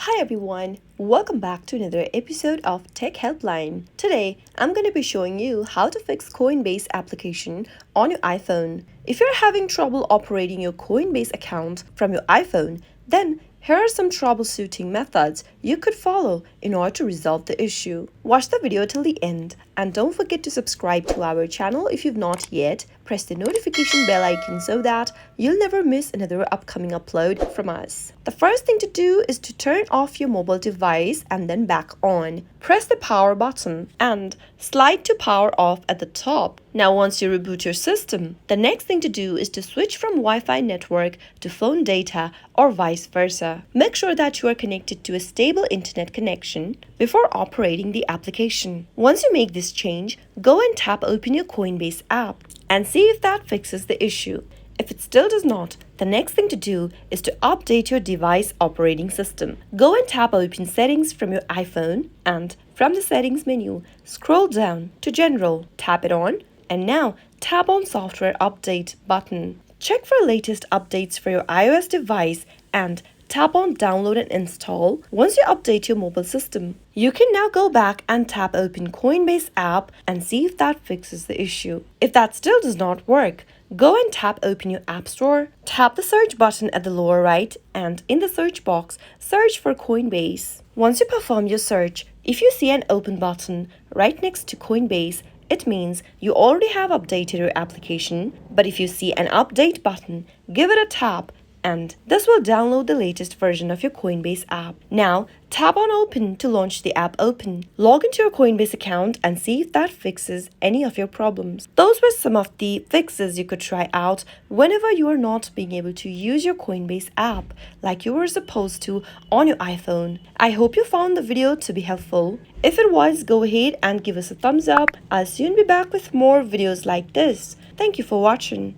Hi everyone, welcome back to another episode of Tech Helpline. Today, I'm going to be showing you how to fix Coinbase application on your iPhone. If you're having trouble operating your Coinbase account from your iPhone, then here are some troubleshooting methods you could follow in order to resolve the issue. Watch the video till the end and don't forget to subscribe to our channel if you've not yet. Press the notification bell icon so that you'll never miss another upcoming upload from us. The first thing to do is to turn off your mobile device and then back on. Press the power button and slide to power off at the top. Now once you reboot your system, the next thing to do is to switch from Wi-Fi network to phone data or vice versa. Make sure that you are connected to a stable internet connection before operating the application. Once you make this change, go and tap open your Coinbase app and see if that fixes the issue. If it still does not, the next thing to do is to update your device operating system. Go and tap open settings from your iPhone and from the settings menu, scroll down to general, tap it on and now tap on software update button. Check for latest updates for your iOS device and tap on download and install once you update your mobile system. You can now go back and tap open Coinbase app and see if that fixes the issue. If that still does not work, go and tap open your app store, tap the search button at the lower right and in the search box, search for Coinbase. Once you perform your search, if you see an open button right next to Coinbase, it means you already have updated your application, but if you see an update button, give it a tap and this will download the latest version of your Coinbase app. Now, tap on Open to launch the app open. Log into your Coinbase account and see if that fixes any of your problems. Those were some of the fixes you could try out whenever you are not being able to use your Coinbase app like you were supposed to on your iPhone. I hope you found the video to be helpful. If it was, go ahead and give us a thumbs up. I'll soon be back with more videos like this. Thank you for watching.